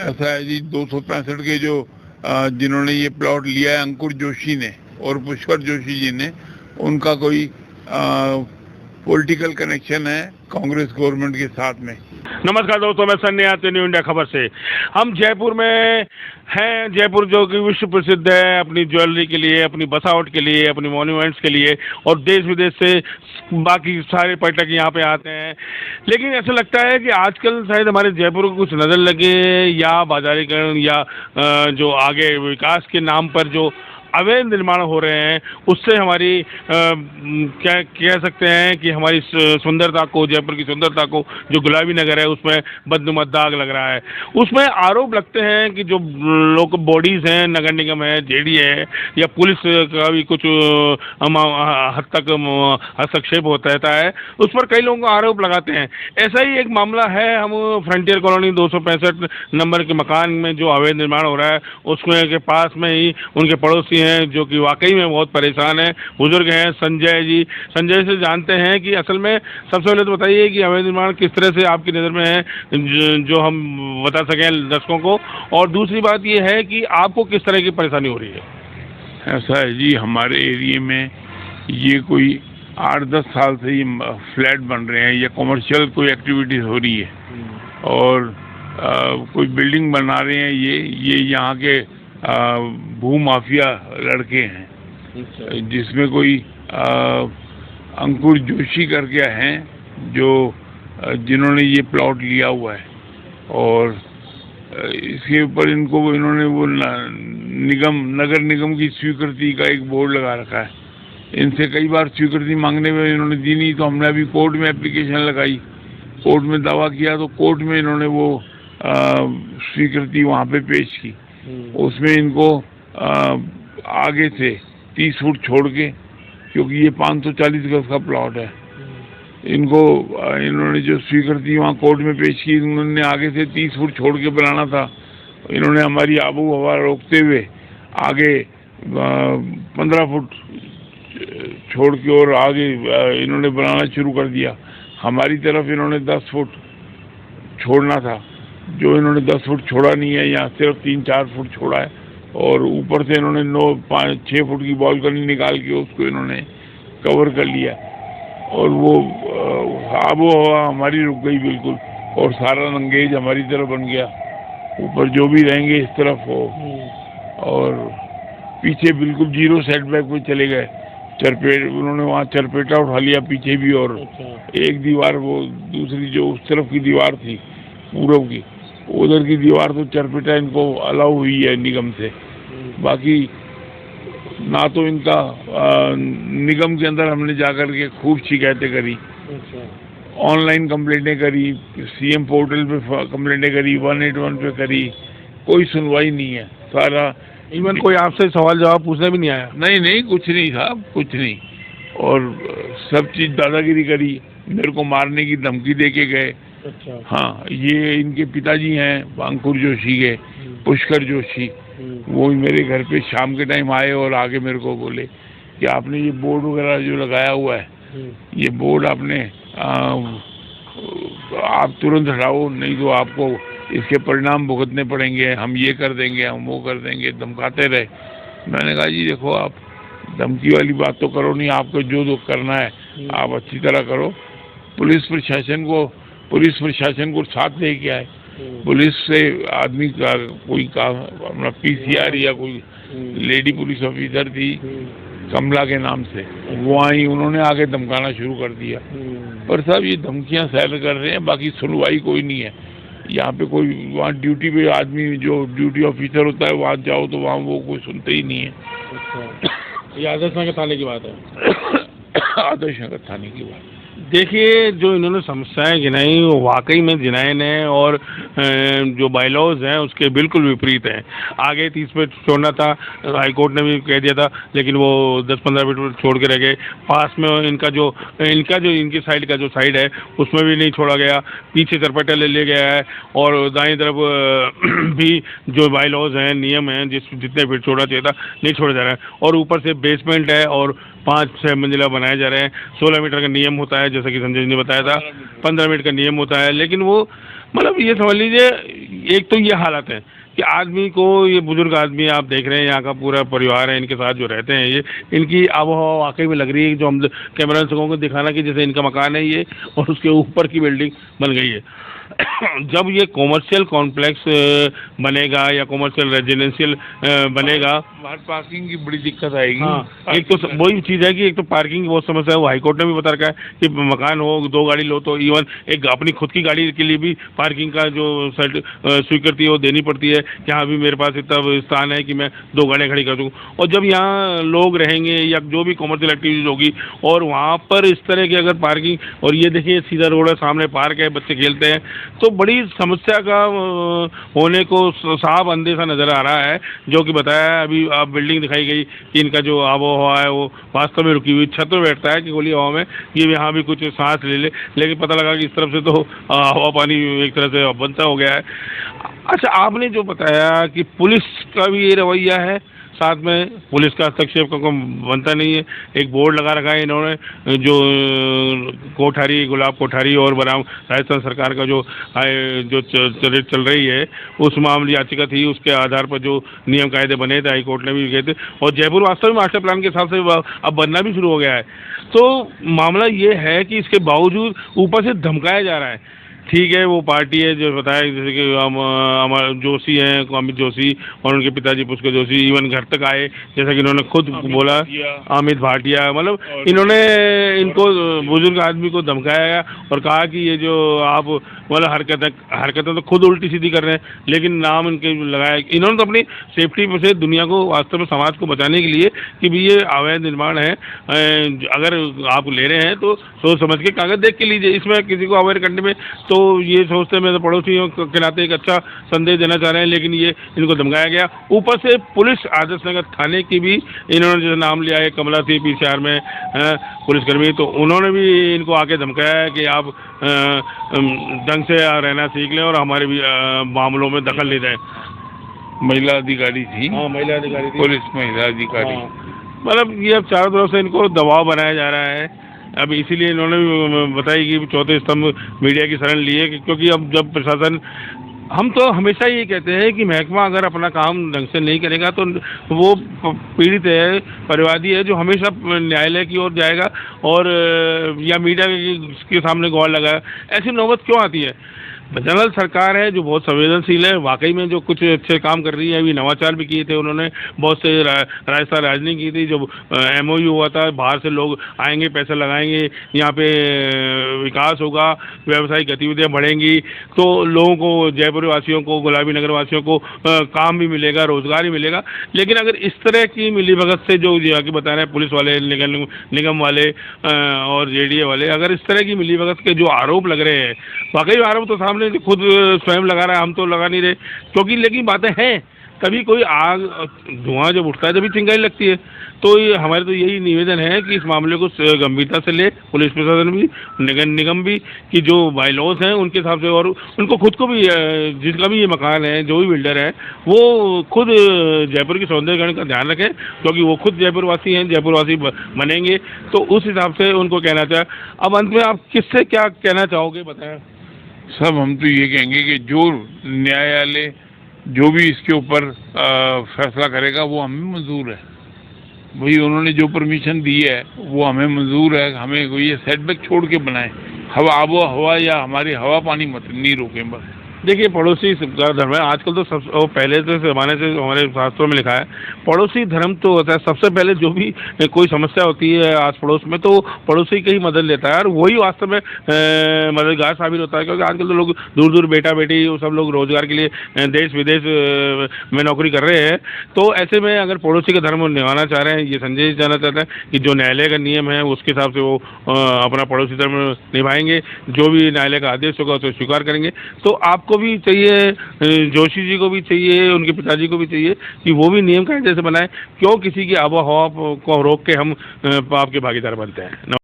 ऐसा है जी, 265 के जो जिन्होंने ये प्लॉट लिया है, अंकुर जोशी ने और पुष्कर जोशी जी ने, उनका कोई पॉलिटिकल कनेक्शन है कांग्रेस गवर्नमेंट के साथ में। नमस्कार दोस्तों, मैं सन्नी आते न्यू इंडिया खबर से। हम जयपुर में हैं। जयपुर जो कि विश्व प्रसिद्ध है अपनी ज्वेलरी के लिए, अपनी बसावट के लिए, अपनी मॉन्यूमेंट्स के लिए, और देश विदेश से बाकी सारे पर्यटक यहाँ पे आते हैं। लेकिन ऐसा लगता है कि आजकल शायद हमारे जयपुर को कुछ नजर लगे, या बाजारीकरण या जो आगे विकास के नाम पर जो अवैध निर्माण हो रहे हैं, उससे हमारी क्या कह सकते हैं कि हमारी सुंदरता को, जयपुर की सुंदरता को, जो गुलाबी नगर है उसमें बदनुमा दाग लग रहा है। उसमें आरोप लगते हैं कि जो लोग बॉडीज हैं, नगर निगम है, जेडी है, या पुलिस का भी कुछ हद तक हस्तक्षेप होता रहता है, उस पर कई लोगों को आरोप लगाते हैं। ऐसा ही एक मामला है, हम फ्रंटियर कॉलोनी 265 नंबर के मकान में जो अवैध निर्माण हो रहा है, उसमें के पास में ही उनके पड़ोसी हैं जो कि वाकई में बहुत परेशान हैं, बुजुर्ग हैं, संजय जी। संजय से जानते हैं कि असल में सबसे पहले तो बताइए कि अवैध निर्माण किस तरह से आपकी नज़र में है, जो हम बता सकें दर्शकों को। और दूसरी बात ये है कि आपको किस तरह की परेशानी हो रही है। ऐसा है जी, हमारे एरिया में ये कोई 8-10 साल से ये फ्लैट बन रहे हैं या कमर्शियल कोई एक्टिविटीज़ हो रही है, और कोई बिल्डिंग बना रहे हैं। ये यहाँ के भू माफिया लड़के हैं, जिसमें कोई अंकुर जोशी करके हैं जो जिन्होंने ये प्लॉट लिया हुआ है, और इसके ऊपर इन्होंने वो नगर निगम की स्वीकृति का एक बोर्ड लगा रखा है। इनसे कई बार स्वीकृति मांगने में इन्होंने दी नहीं, तो हमने अभी कोर्ट में एप्लीकेशन लगाई, कोर्ट में दावा किया, तो कोर्ट में इन्होंने वो स्वीकृति वहाँ पे पेश की। उसमें इनको आगे से 30 फुट छोड़ के, क्योंकि ये 540 गज का प्लॉट है, इन्होंने जो स्वीकृति वहाँ कोर्ट में पेश की, उन्होंने आगे से 30 फुट छोड़ के बनाना था। इन्होंने हमारी आबू हवा रोकते हुए आगे 15 फुट छोड़ के और आगे इन्होंने बनाना शुरू कर दिया। हमारी तरफ इन्होंने 10 फुट छोड़ना था, जो इन्होंने 10 फुट छोड़ा नहीं है, यहाँ सिर्फ 3-4 फुट छोड़ा है, और ऊपर से इन्होंने 9-5-6 फुट की बालकनी निकाल के उसको इन्होंने कवर कर लिया, और वो आबो हवा हमारी रुक गई बिल्कुल, और सारा लंगेज हमारी तरफ बन गया। ऊपर जो भी रहेंगे इस तरफ हो, और पीछे बिल्कुल 0 सेटबैक पे चले गए। उन्होंने वहाँ चरपेटा उठा लिया पीछे भी, और एक दीवार, वो दूसरी जो उस तरफ की दीवार थी पूरब की, उधर की दीवार तो चरपेटा इनको अलाउ हुई है निगम से। बाकी ना तो इनका निगम के अंदर हमने जाकर के खूब शिकायतें करी, ऑनलाइन कंप्लेंटें करी, सीएम पोर्टल पे कंप्लेंटें करी, 181 पे करी, कोई सुनवाई नहीं है। सारा इवन कोई आपसे सवाल जवाब पूछने भी नहीं आया? नहीं, कुछ नहीं साहब, कुछ नहीं। और सब चीज दादागिरी करी, मेरे को मारने की धमकी दे के गए। अच्छा। हाँ, ये इनके पिताजी हैं अंकुर जोशी के, पुष्कर जोशी, वो मेरे घर पे शाम के टाइम आए और आगे मेरे को बोले कि आपने ये बोर्ड वगैरह जो लगाया हुआ है, ये बोर्ड आपने आप तुरंत हटाओ, नहीं तो आपको इसके परिणाम भुगतने पड़ेंगे, हम ये कर देंगे, हम वो कर देंगे, धमकाते रहे। मैंने कहा जी देखो, आप धमकी वाली बात तो करो नहीं, आपको जो करना है आप अच्छी तरह करो। पुलिस प्रशासन को साथ लेके आए। पुलिस से आदमी का कोई अपना पीसीआर या कोई लेडी पुलिस ऑफिसर थी कमला के नाम से, वो आई, उन्होंने आगे धमकाना शुरू कर दिया। पर साहब ये धमकियां सहन कर रहे हैं, बाकी सुनवाई कोई नहीं है यहाँ पे। कोई वहाँ ड्यूटी पे आदमी जो ड्यूटी ऑफिसर होता है, वहाँ जाओ तो वहाँ वो कोई सुनते ही नहीं है। अच्छा। ये आदर्श नगर थाने की बात है। आदर्श नगर थाने की बात। देखिए, जो इन्होंने समस्याएं गिनाई वो वाकई में जिनाइन है, और जो बायलॉज हैं उसके बिल्कुल विपरीत हैं। आगे 30 फीट छोड़ना था, हाईकोर्ट ने भी कह दिया था, लेकिन वो 10-15 फीट छोड़ के रह गए। पास में इनकी साइड का जो साइड है उसमें भी नहीं छोड़ा गया, पीछे चरपटा ले गया है, और दाएं तरफ भी जो बायलॉज हैं, नियम हैं, जितने फीट छोड़ा चाहिए था नहीं छोड़ा जा रहा है। और ऊपर से बेसमेंट है और 5-6 मंजिला बनाए जा रहे हैं। 16 मीटर का नियम होता है, जैसा कि संजय जी ने बताया था, 15 मीटर का नियम होता है, लेकिन वो मतलब ये समझ लीजिए, एक तो ये हालत है कि आदमी को, ये बुजुर्ग आदमी आप देख रहे हैं, यहाँ का पूरा परिवार है इनके साथ जो रहते हैं, ये इनकी आबोहवा वाकई में लग रही है, जो हम कैमरा लोगों को दिखाना कि जैसे इनका मकान है ये और उसके ऊपर की बिल्डिंग बन गई है। जब ये कॉमर्शियल कॉम्प्लेक्स बनेगा या कॉमर्शियल रेजिडेंशियल बनेगा, बाहर पार्किंग की बड़ी दिक्कत आएगी। हाँ, एक तो वही चीज़ है कि एक तो पार्किंग की बहुत समस्या है, वो हाईकोर्ट ने भी बता रखा है कि मकान हो, 2 गाड़ी लो तो इवन एक अपनी खुद की गाड़ी के लिए भी पार्किंग का जो स्वीकृति है वो देनी पड़ती है कि हाँ अभी मेरे पास इतना स्थान है कि मैं 2 गाड़ियाँ खड़ी कर दूँ। और जब यहाँ लोग रहेंगे या जो भी कॉमर्शियल एक्टिविटीज होगी और वहाँ पर इस तरह की अगर पार्किंग, और ये देखिए सीधा रोड है, सामने पार्क है, बच्चे खेलते हैं, तो बड़ी समस्या का होने को साफ अंदेशा नज़र आ रहा है। जो कि बताया अभी आप, बिल्डिंग दिखाई गई कि इनका जो आबो हवा है वो वास्तव में रुकी हुई छत में बैठता है कि खुली हवा में ये यहाँ भी कुछ सांस ले ले, लेकिन पता लगा कि इस तरफ से तो हवा पानी एक तरह से बनता हो गया है। अच्छा, आपने जो बताया कि पुलिस का भी ये रवैया है, साथ में पुलिस का हस्तक्षेप का कोई बनता नहीं है, एक बोर्ड लगा रखा है इन्होंने, जो कोठारी, गुलाब कोठारी और बनाम राजस्थान सरकार का जो चल रही है उस मामले याचिका थी, उसके आधार पर जो नियम कायदे बने थे हाई कोर्ट ने भी गए थे, और जयपुर वास्तव में मास्टर प्लान के हिसाब से अब बनना भी शुरू हो गया है। तो मामला ये है कि इसके बावजूद ऊपर से धमकाया जा रहा है। ठीक है, वो पार्टी है जो बताया, जैसे कि हमारे जोशी हैं, अमित जोशी और उनके पिताजी पुष्कर जोशी इवन घर तक आए, जैसा कि इन्होंने खुद बोला, अमित भाटिया, मतलब इन्होंने इनको बुजुर्ग आदमी को धमकाया और कहा कि ये जो आप मतलब हरकतें तो खुद उल्टी सीधी कर रहे हैं, लेकिन नाम इनके लगाया। इन्होंने तो अपनी सेफ्टी से दुनिया को, वास्तव में समाज को बचाने के लिए कि भी ये अवैध निर्माण है, अगर आप ले रहे हैं तो सोच समझ के कागज देख के लीजिए, इसमें किसी को अवेयर करने में तो ये सोचते हैं मैं तो पड़ोसियों के नाते एक अच्छा संदेश देना चाह रहे हैं, लेकिन ये इनको धमकाया गया। ऊपर से पुलिस आदर्श नगर थाने की भी इन्होंने जो नाम लिया है, कमला थी पीसीआर में पुलिसकर्मी, तो उन्होंने भी इनको आके धमकाया है कि आप ढंग से रहना सीख लें और हमारे भी मामलों में दखल ले जाएं। महिला अधिकारी थी। हाँ, महिला अधिकारी थी, पुलिस महिला अधिकारी। मतलब ये अब चारों तरफ से इनको दबाव बनाया जा रहा है। अब इसीलिए इन्होंने भी बताई कि चौथे स्तंभ मीडिया की शरण ली है, क्योंकि अब जब प्रशासन, हम तो हमेशा ये कहते हैं कि महकमा अगर अपना काम ढंग से नहीं करेगा तो वो पीड़ित है, परिवादी है, जो हमेशा न्यायालय की ओर जाएगा और या मीडिया के सामने गौर लगाए। ऐसी नौबत क्यों आती है? जनरल सरकार है जो बहुत संवेदनशील है, वाकई में जो कुछ अच्छे काम कर रही है, अभी नवाचार भी किए थे उन्होंने, बहुत से राजस्थान राजनीति की थी, जो MOU हुआ था, बाहर से लोग आएंगे, पैसा लगाएंगे, यहाँ पे विकास होगा, व्यावसायिक गतिविधियाँ बढ़ेंगी, तो लोगों को, जयपुर वासियों को, गुलाबी नगर वासियों को काम भी मिलेगा, रोजगार भी मिलेगा। लेकिन अगर इस तरह की मिलीभगत से जो कि बता रहे हैं पुलिस वाले, निगम वाले और JDA वाले, अगर इस तरह की मिलीभगत के जो आरोप लग रहे हैं, वाकई आरोप तो सामने खुद स्वयं लगा रहा है, हम तो लगा नहीं रहे, क्योंकि लेकिन बातें हैं, कभी कोई आग, धुआं जब उठता है तभी चिंगारी लगती है। तो ये हमारे तो यही निवेदन है कि इस मामले को गंभीरता से ले पुलिस प्रशासन भी, निगम भी, कि जो बायलॉज हैं उनके हिसाब से, और उनको खुद को भी, जिसका भी ये मकान है, जो भी बिल्डर है, वो खुद जयपुर की सौंदर्यीकरण का ध्यान रखें, क्योंकि वो खुद जयपुर वासी हैं, जयपुर वासी बनेंगे, तो उस हिसाब से उनको कहना चाहिए। अब अंत में आप किससे क्या कहना चाहोगे, बताएं। सब हम तो ये कहेंगे कि जो न्यायालय जो भी इसके ऊपर फैसला करेगा वो हमें मंजूर है। भाई उन्होंने जो परमिशन दी है वो हमें मंजूर है, हमें कोई ये सेटबैक छोड़ के बनाए, आबो हवा या हमारी हवा पानी मत नहीं रोकें बस। देखिए, पड़ोसी धर्म है आजकल तो सब, पहले से ज़माने से हमारे शास्त्रों में लिखा है, पड़ोसी धर्म तो होता है। सबसे पहले जो भी कोई समस्या होती है आस पड़ोस में, तो पड़ोसी की ही मदद लेता है, और वही वास्तव में मददगार साबित होता है। क्योंकि आजकल तो लोग दूर दूर, बेटा बेटी, वो सब लोग रोजगार के लिए देश विदेश में नौकरी कर रहे हैं। तो ऐसे में अगर पड़ोसी का धर्म निभाना चाह रहे हैं, ये संदेश जाना चाहता है कि जो न्यायालय का नियम है उसके हिसाब से वो अपना पड़ोसी धर्म निभाएंगे, जो भी न्यायालय का आदेश होगा उसे स्वीकार करेंगे। तो आपको भी चाहिए, जोशी जी को भी चाहिए, उनके पिताजी को भी चाहिए कि वो भी नियम कायदे से बनाए, क्यों किसी की आबो हवा को रोक के हम पाप के भागीदार बनते हैं।